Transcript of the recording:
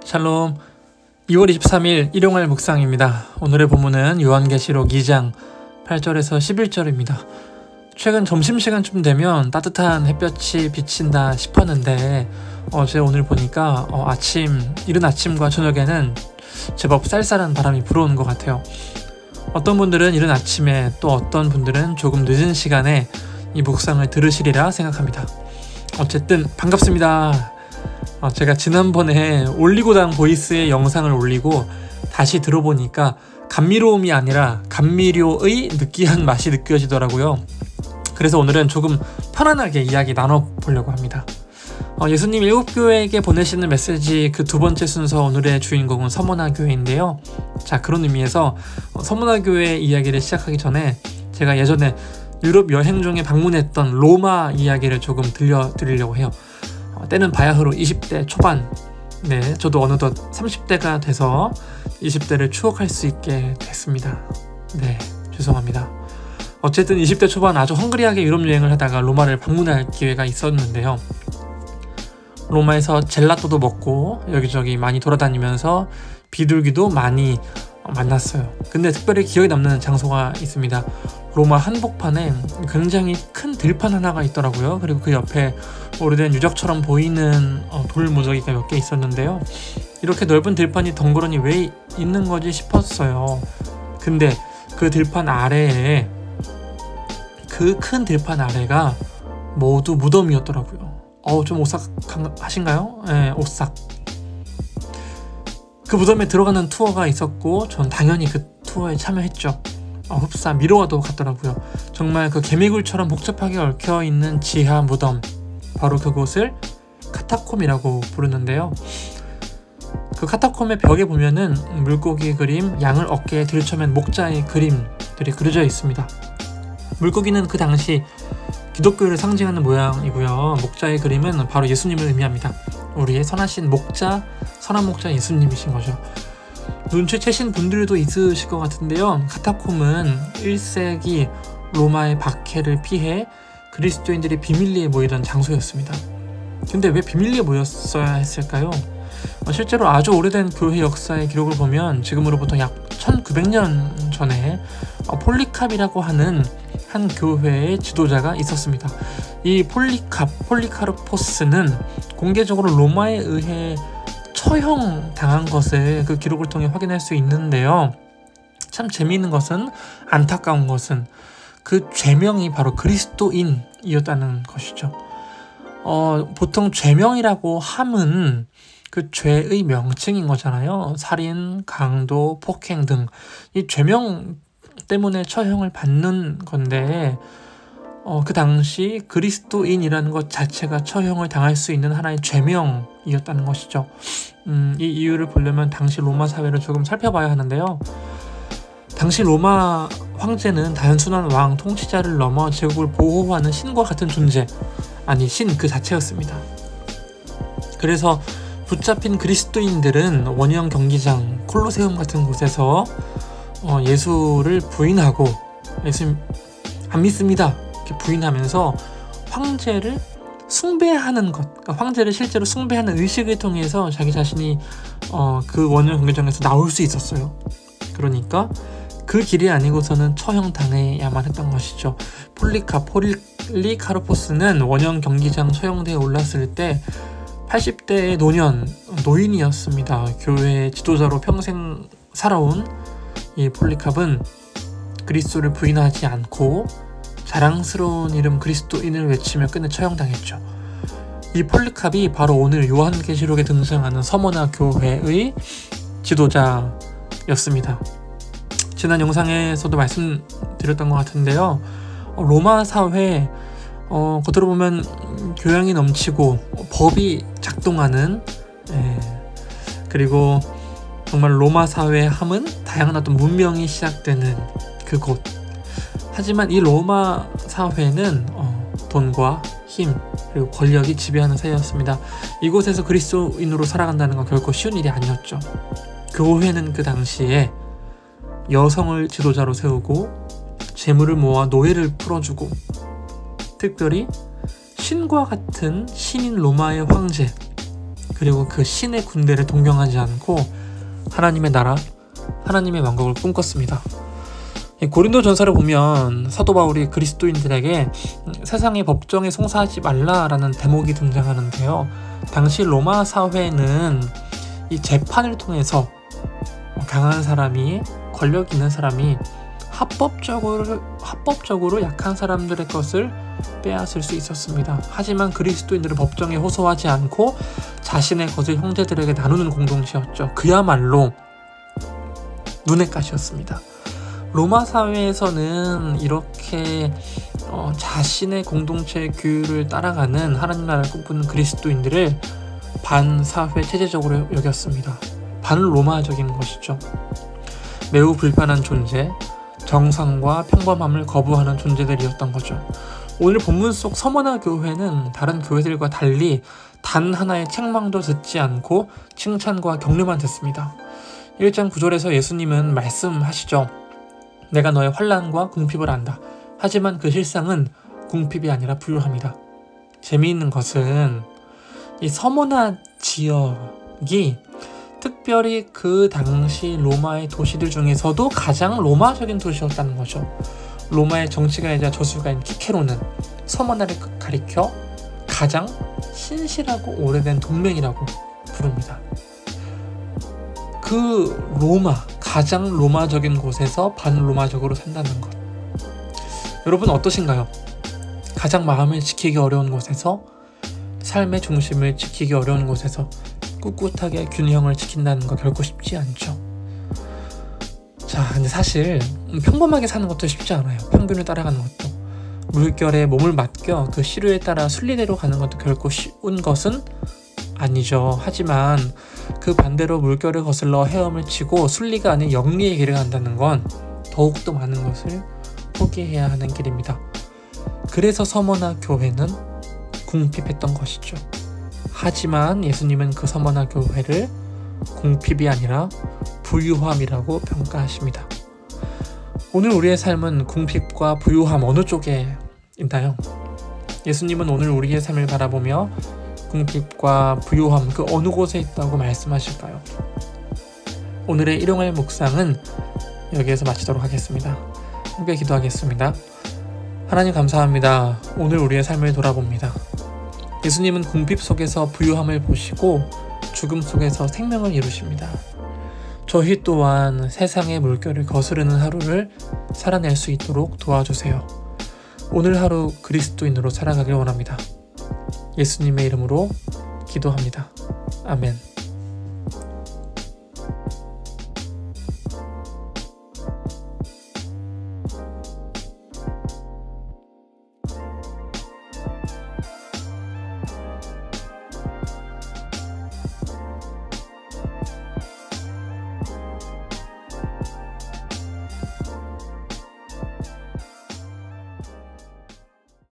샬롬. 2월 23일 일용할 묵상입니다. 오늘의 본문은 요한계시록 2장 8절에서 11절입니다. 최근 점심시간쯤 되면 따뜻한 햇볕이 비친다 싶었는데 어제 오늘 보니까 이른 아침과 저녁에는 제법 쌀쌀한 바람이 불어오는 것 같아요. 어떤 분들은 이른 아침에, 또 어떤 분들은 조금 늦은 시간에 이 묵상을 들으시리라 생각합니다. 어쨌든 반갑습니다. 제가 지난번에 올리고당 보이스의 영상을 올리고 다시 들어보니까 감미로움이 아니라 감미료의 느끼한 맛이 느껴지더라고요. 그래서 오늘은 조금 편안하게 이야기 나눠보려고 합니다. 예수님 7교회에게 보내시는 메시지 그 두 번째 순서, 오늘의 주인공은 서머나 교회인데요. 자, 그런 의미에서 서머나 교회 이야기를 시작하기 전에 제가 예전에 유럽 여행 중에 방문했던 로마 이야기를 조금 들려드리려고 해요. 때는 바야흐로 20대 초반, 저도 어느덧 30대가 돼서 20대를 추억할 수 있게 됐습니다. 죄송합니다. 어쨌든 20대 초반 아주 헝그리하게 유럽 여행을 하다가 로마를 방문할 기회가 있었는데요. 로마에서 젤라또도 먹고 여기저기 많이 돌아다니면서 비둘기도 많이 만났어요. 근데 특별히 기억에 남는 장소가 있습니다. 로마 한복판에 굉장히 큰 들판 하나가 있더라고요. 그리고 그 옆에 오래된 유적처럼 보이는 돌 무더기가 몇 개 있었는데요. 이렇게 넓은 들판이 덩그러니 왜 있는 거지 싶었어요. 근데 그 들판 아래에, 그 큰 들판 아래가 모두 무덤이었더라고요. 좀 오싹하신가요? 네, 오싹. 그 무덤에 들어가는 투어가 있었고 전 당연히 그 투어에 참여했죠. 흡사 미로와도 갔더라고요. 정말 그 개미굴처럼 복잡하게 얽혀있는 지하 무덤, 바로 그곳을 카타콤이라고 부르는데요. 그 카타콤의 벽에 보면은 물고기 그림, 양을 어깨에 들쳐맨 목자의 그림들이 그려져 있습니다. 물고기는 그 당시 기독교를 상징하는 모양이고요. 목자의 그림은 바로 예수님을 의미합니다. 우리의 선하신 목자, 선한 목자 예수님이신 거죠. 눈치채신 분들도 있으실 것 같은데요. 카타콤은 1세기 로마의 박해를 피해 그리스도인들이 비밀리에 모이던 장소였습니다. 근데 왜 비밀리에 모였어야 했을까요? 실제로 아주 오래된 교회 역사의 기록을 보면 지금으로부터 약 1900년 전에 폴리캅이라고 하는 한 교회의 지도자가 있었습니다. 이 폴리카르포스는 공개적으로 로마에 의해 처형당한 것을 그 기록을 통해 확인할 수 있는데요. 참 재미있는 것은, 안타까운 것은 그 죄명이 바로 그리스도인이었다는 것이죠. 보통 죄명이라고 함은 그 죄의 명칭인 거잖아요. 살인, 강도, 폭행 등 이 죄명 때문에 처형을 받는 건데 그 당시 그리스도인이라는 것 자체가 처형을 당할 수 있는 하나의 죄명이었다는 것이죠. 이 이유를 보려면 당시 로마 사회를 조금 살펴봐야 하는데요. 당시 로마 황제는 단순한 왕, 통치자를 넘어 제국을 보호하는 신과 같은 존재, 아니 신 그 자체였습니다. 그래서 붙잡힌 그리스도인들은 원형 경기장, 콜로세움 같은 곳에서 예수를 부인하고, 예수 안 믿습니다 이렇게 부인하면서 황제를 숭배하는 것, 그러니까 황제를 실제로 숭배하는 의식을 통해서 자기 자신이 그 원형 경기장에서 나올 수 있었어요. 그러니까 그 길이 아니고서는 처형당해야만 했던 것이죠. 폴리카르포스는 원형 경기장 처형대에 올랐을 때 80대의 노인이었습니다. 교회의 지도자로 평생 살아온 이 폴리캅은 그리스도를 부인하지 않고 자랑스러운 이름 그리스도인을 외치며 끝내 처형당했죠. 이 폴리캅이 바로 오늘 요한계시록에 등장하는 서머나 교회의 지도자였습니다. 지난 영상에서도 말씀드렸던 것 같은데요. 로마 사회 겉으로 보면 교양이 넘치고 법이 작동하는, 그리고 정말 로마 사회의 함은 다양한 어떤 문명이 시작되는 그곳. 하지만 이 로마 사회는 돈과 힘, 그리고 권력이 지배하는 사회였습니다. 이곳에서 그리스도인으로 살아간다는 건 결코 쉬운 일이 아니었죠. 교회는 그 당시에 여성을 지도자로 세우고 재물을 모아 노예를 풀어주고, 특별히 신과 같은 신인 로마의 황제, 그리고 그 신의 군대를 동경하지 않고 하나님의 나라, 하나님의 왕국을 꿈꿨습니다. 고린도 전서를 보면 사도 바울이 그리스도인들에게 세상의 법정에 송사하지 말라라는 대목이 등장하는데요. 당시 로마 사회는 이 재판을 통해서 강한 사람이, 권력 있는 사람이 합법적으로 약한 사람들의 것을 빼앗을 수 있었습니다. 하지만 그리스도인들은 법정에 호소하지 않고 자신의 것을 형제들에게 나누는 공동체였죠. 그야말로 눈의 가시였습니다. 로마 사회에서는 이렇게 자신의 공동체의 규율을 따라가는 하나님 나라를 꿈꾸는 그리스도인들을 반사회 체제적으로 여겼습니다. 반로마적인 것이죠. 매우 불편한 존재, 정상과 평범함을 거부하는 존재들이었던 거죠. 오늘 본문 속 서머나 교회는 다른 교회들과 달리 단 하나의 책망도 듣지 않고 칭찬과 격려만 듣습니다. 1장 9절에서 예수님은 말씀하시죠. 내가 너의 환난과 궁핍을 안다. 하지만 그 실상은 궁핍이 아니라 부유함이다. 재미있는 것은 이 서머나 지역이 특별히 그 당시 로마의 도시들 중에서도 가장 로마적인 도시였다는 거죠. 로마의 정치가이자 저술가인 키케로는 서머나를 가리켜 가장 신실하고 오래된 동맹이라고 부릅니다. 그 로마, 가장 로마적인 곳에서 반로마적으로 산다는 것. 여러분 어떠신가요? 가장 마음을 지키기 어려운 곳에서, 삶의 중심을 지키기 어려운 곳에서 꿋꿋하게 균형을 지킨다는 거 결코 쉽지 않죠. 자, 근데 사실 평범하게 사는 것도 쉽지 않아요. 평균을 따라가는 것도. 물결에 몸을 맡겨 그 시류에 따라 순리대로 가는 것도 결코 쉬운 것은 아니죠. 하지만 그 반대로 물결을 거슬러 헤엄을 치고 순리가 아닌 영리의 길을 간다는 건 더욱더 많은 것을 포기해야 하는 길입니다. 그래서 서머나 교회는 궁핍했던 것이죠. 하지만 예수님은 그 서머나 교회를 궁핍이 아니라 부유함이라고 평가하십니다. 오늘 우리의 삶은 궁핍과 부유함 어느 쪽에 있나요? 예수님은 오늘 우리의 삶을 바라보며 궁핍과 부유함 그 어느 곳에 있다고 말씀하실까요? 오늘의 일용할 묵상은 여기에서 마치도록 하겠습니다. 함께 기도하겠습니다. 하나님 감사합니다. 오늘 우리의 삶을 돌아봅니다. 예수님은 궁핍 속에서 부유함을 보시고 죽음 속에서 생명을 이루십니다. 저희 또한 세상의 물결을 거스르는 하루를 살아낼 수 있도록 도와주세요. 오늘 하루 그리스도인으로 살아가길 원합니다. 예수님의 이름으로 기도합니다. 아멘.